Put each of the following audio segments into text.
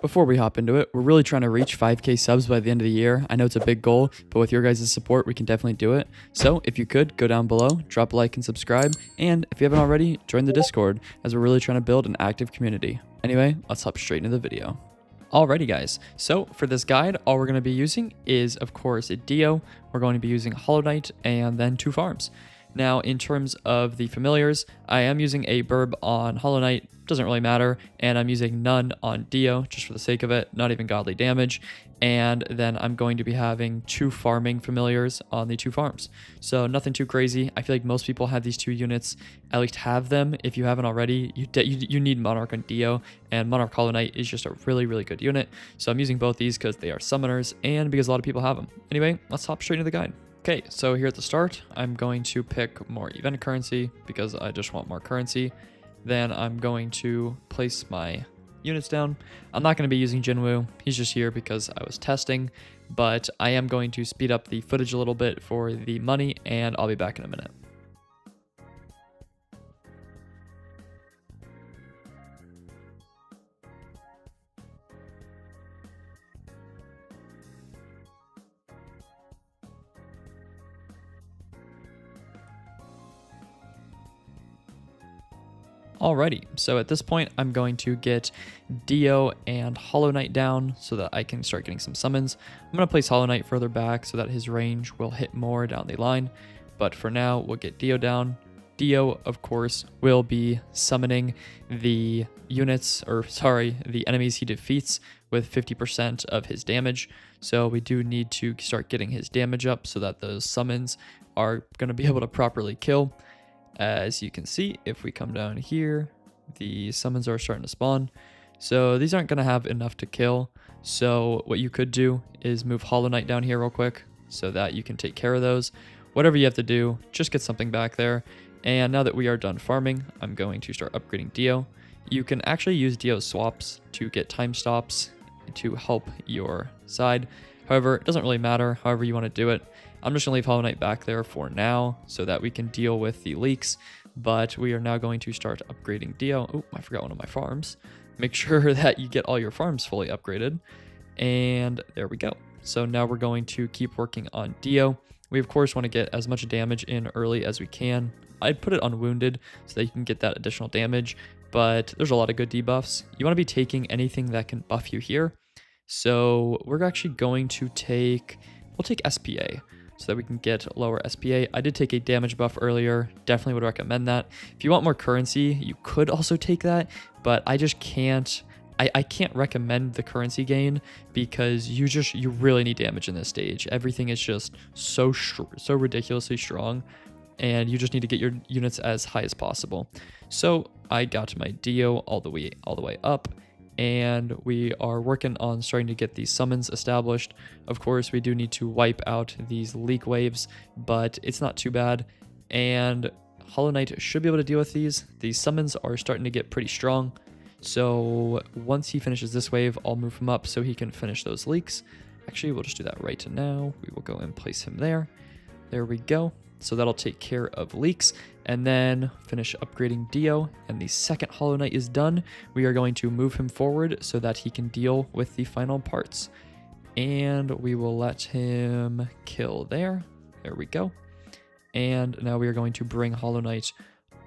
Before we hop into it, we're really trying to reach 5K subs by the end of the year. I know it's a big goal, but with your guys' support, we can definitely do it. So if you could, go down below, drop a like and subscribe, and if you haven't already, join the Discord, as we're really trying to build an active community. Anyway, let's hop straight into the video. Alrighty guys, so for this guide, all we're going to be using is, of course, a Dio. We're going to be using Hollow Knight and then 2 farms. Now, in terms of the familiars, I am using a Burb on Hollow Knight, doesn't really matter, and I'm using none on Dio, just for the sake of it, not even godly damage, and then I'm going to be having 2 farming familiars on the 2 farms. So nothing too crazy. I feel like most people have these 2 units, at least have them. If you haven't already, you need Monarch on Dio, and Monarch Hollow Knight is just a really, really good unit. So I'm using both these because they are summoners, and because a lot of people have them. Anyway, let's hop straight into the guide. Okay, so here at the start, I'm going to pick more event currency because I just want more currency. Then I'm going to place my units down. I'm not going to be using Jinwoo. He's just here because I was testing, but I am going to speed up the footage a little bit for the money, and I'll be back in a minute. Alrighty, so at this point, I'm going to get Dio and Hollow Knight down so that I can start getting some summons. I'm going to place Hollow Knight further back so that his range will hit more down the line. But for now, we'll get Dio down. Dio, of course, will be summoning the the enemies he defeats with 50% of his damage. So we do need to start getting his damage up so that those summons are going to be able to properly kill. As you can see, if we come down here, the summons are starting to spawn. So these aren't going to have enough to kill. So what you could do is move Hollow Knight down here real quick so that you can take care of those. Whatever you have to do, just get something back there. And now that we are done farming, I'm going to start upgrading Dio. You can actually use Dio swaps to get time stops to help your side. However, it doesn't really matter however you want to do it. I'm just going to leave Hollow Knight back there for now so that we can deal with the leaks. But we are now going to start upgrading Dio. Oh, I forgot one of my farms. Make sure that you get all your farms fully upgraded. And there we go. So now we're going to keep working on Dio. We, of course, want to get as much damage in early as we can. I'd put it on Wounded so that you can get that additional damage. But there's a lot of good debuffs. You want to be taking anything that can buff you here. So we're actually going to we'll take SPA so that we can get lower SPA. I did take a damage buff earlier. Definitely would recommend that. If you want more currency, you could also take that, but I just can't. I can't recommend the currency gain because you really need damage in this stage. Everything is just so ridiculously strong, and you just need to get your units as high as possible. So I got my Dio all the way up. And we are working on starting to get these summons established. Of course, we do need to wipe out these leak waves, but it's not too bad. And Hollow Knight should be able to deal with these. These summons are starting to get pretty strong. So once he finishes this wave, I'll move him up so he can finish those leaks. Actually, we'll just do that right now. We will go and place him there. There we go. So that'll take care of leaks, and then finish upgrading Dio. And the second Hollow Knight is done, we are going to move him forward so that he can deal with the final parts. And we will let him kill there. There we go. And now we are going to bring Hollow Knight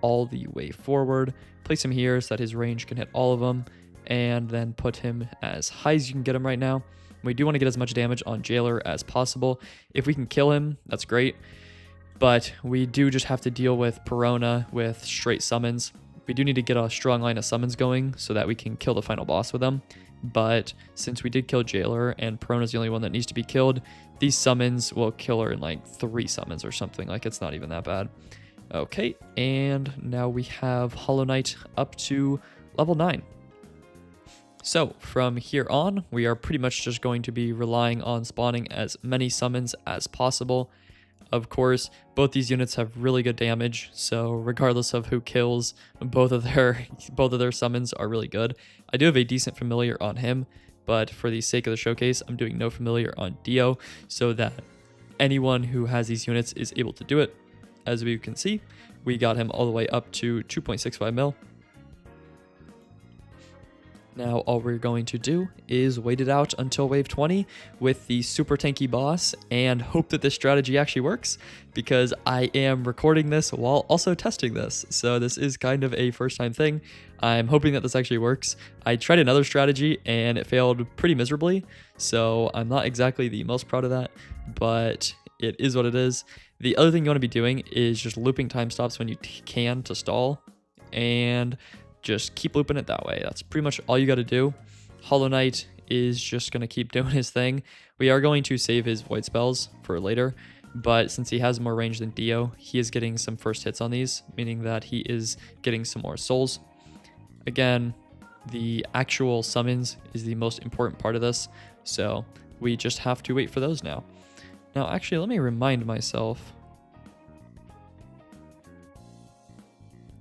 all the way forward. Place him here so that his range can hit all of them. And then put him as high as you can get him right now. We do want to get as much damage on Jailer as possible. If we can kill him, that's great. But we do just have to deal with Perona with straight summons. We do need to get a strong line of summons going so that we can kill the final boss with them. But since we did kill Jailer and Perona's the only one that needs to be killed, these summons will kill her in like 3 summons or something. Like, it's not even that bad. Okay, and now we have Hollow Knight up to level 9. So from here on, we are pretty much just going to be relying on spawning as many summons as possible. Of course, both these units have really good damage, so regardless of who kills, both of their summons are really good. I do have a decent familiar on him, but for the sake of the showcase, I'm doing no familiar on Dio, so that anyone who has these units is able to do it. As we can see, we got him all the way up to 2.65 mil. Now all we're going to do is wait it out until wave 20 with the super tanky boss and hope that this strategy actually works, because I am recording this while also testing this. So this is kind of a first time thing. I'm hoping that this actually works. I tried another strategy and it failed pretty miserably, so I'm not exactly the most proud of that, but it is what it is. The other thing you want to be doing is just looping time stops when you can to stall, and just keep looping it that way. That's pretty much all you got to do. Hollow Knight is just going to keep doing his thing. We are going to save his void spells for later, but since he has more range than Dio, he is getting some first hits on these, meaning that he is getting some more souls. Again, the actual summons is the most important part of this, so we just have to wait for those now. Now, actually, let me remind myself.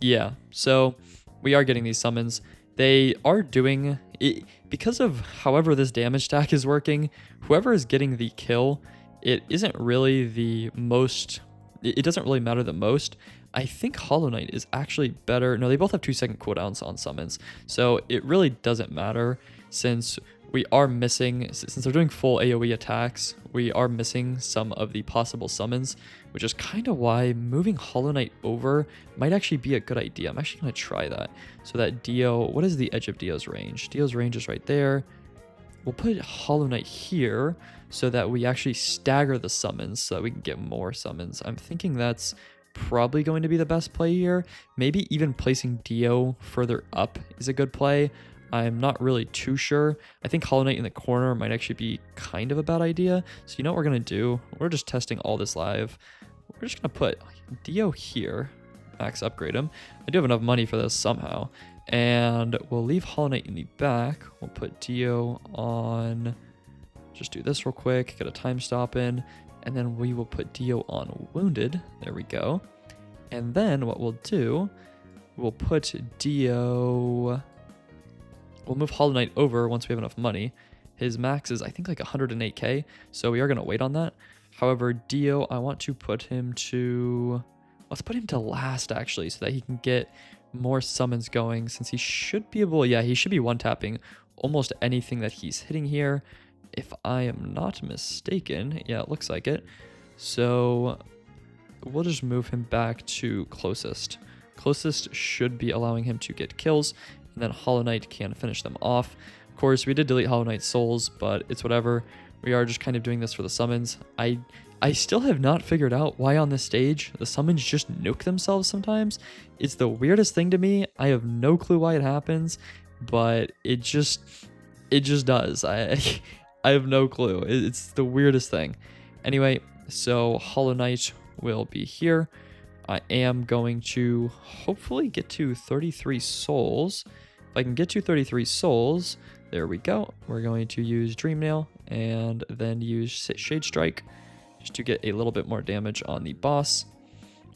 Yeah, so we are getting these summons. They are doing it because of however this damage stack is working. Whoever is getting the kill, it isn't really the most, it doesn't really matter the most. I think Hollow Knight is actually better. No, they both have 2-second cooldowns on summons, so it really doesn't matter since we are missing, since they're doing full AoE attacks, we are missing some of the possible summons, which is kind of why moving Hollow Knight over might actually be a good idea. I'm actually going to try that. So that Dio, what is the edge of Dio's range? Dio's range is right there. We'll put Hollow Knight here so that we actually stagger the summons so that we can get more summons. I'm thinking that's probably going to be the best play here. Maybe even placing Dio further up is a good play. I'm not really too sure. I think Hollow Knight in the corner might actually be kind of a bad idea. So you know what we're going to do? We're just testing all this live. We're just going to put Dio here. Max upgrade him. I do have enough money for this somehow. And we'll leave Hollow Knight in the back. We'll put Dio on. Just do this real quick. Get a time stop in. And then we will put Dio on Wounded. There we go. And then what we'll do, we'll put Dio... We'll move Hollow Knight over once we have enough money. His max is, I think, like 108k, so we are going to wait on that. However, Dio, I want to put him to... Let's put him to last, actually, so that he can get more summons going, since he should be able... Yeah, he should be one-tapping almost anything that he's hitting here, if I am not mistaken. Yeah, it looks like it. So we'll just move him back to closest. Closest should be allowing him to get kills, and then Hollow Knight can finish them off. Of course, we did delete Hollow Knight's souls, but it's whatever. We are just kind of doing this for the summons. I still have not figured out why on this stage the summons just nuke themselves sometimes. It's the weirdest thing to me. I have no clue why it happens, but it just does. I have no clue. It's the weirdest thing. Anyway, so Hollow Knight will be here. I am going to hopefully get to 33 souls. If I can get to 33 souls, there we go. We're going to use Dream Nail and then use Shade Strike just to get a little bit more damage on the boss.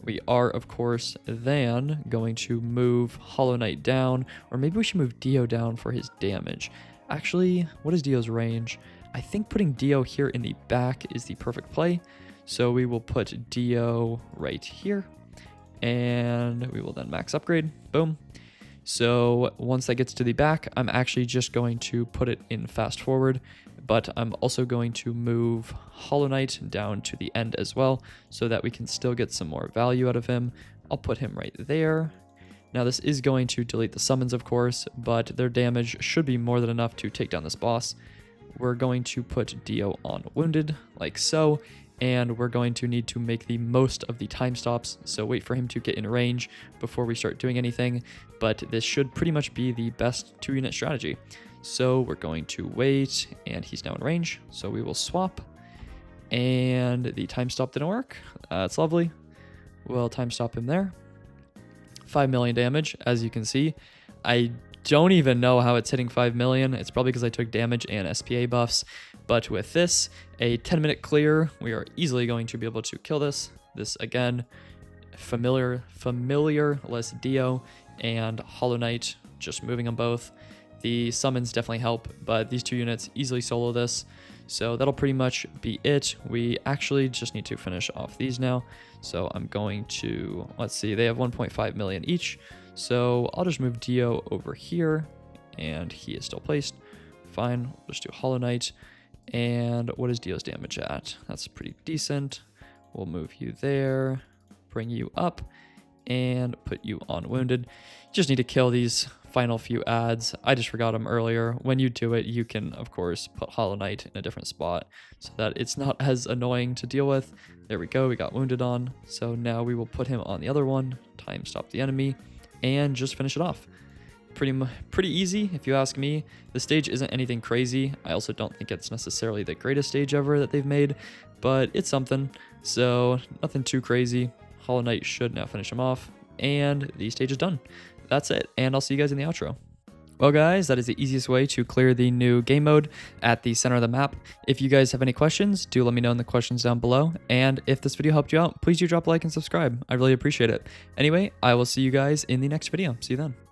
We are, of course, then going to move Hollow Knight down, or maybe we should move Dio down for his damage. Actually, what is Dio's range? I think putting Dio here in the back is the perfect play. So we will put Dio right here. And we will then max upgrade. Boom. So once that gets to the back, I'm actually just going to put it in fast forward, but I'm also going to move Hollow Knight down to the end as well so that we can still get some more value out of him. I'll put him right there. Now this is going to delete the summons, of course, but their damage should be more than enough to take down this boss. We're going to put Dio on Wounded, like so. And we're going to need to make the most of the time stops, so wait for him to get in range before we start doing anything, but this should pretty much be the best 2-unit strategy. So we're going to wait, and he's now in range, so we will swap, and the time stop didn't work. That's lovely. We'll time stop him there. 5 million damage, as you can see. I don't even know how it's hitting 5 million. It's probably because I took damage and SPA buffs. But with this, a 10-minute clear, we are easily going to be able to kill this. This, again, familiar-less Dio and Hollow Knight, just moving them both. The summons definitely help, but these 2 units easily solo this. So that'll pretty much be it. We actually just need to finish off these now. So I'm going to, let's see, they have 1.5 million each. So I'll just move Dio over here and he is still placed. Fine, we'll just do Hollow Knight. And what is Dio's damage at? That's pretty decent. We'll move you there, bring you up, and put you on wounded. Just need to kill these final few adds. I just forgot them earlier. When you do it, you can, of course, put Hollow Knight in a different spot so that it's not as annoying to deal with. There we go, we got wounded on. So now we will put him on the other one, time stop the enemy, and just finish it off. Pretty easy, if you ask me. The stage isn't anything crazy. I also don't think it's necessarily the greatest stage ever that they've made, but it's something. So nothing too crazy. Hollow Knight should now finish him off, and the stage is done. That's it, and I'll see you guys in the outro. Well guys, that is the easiest way to clear the new game mode at the center of the map. If you guys have any questions, do let me know in the questions down below. And if this video helped you out, please do drop a like and subscribe. I really appreciate it. Anyway, I will see you guys in the next video. See you then.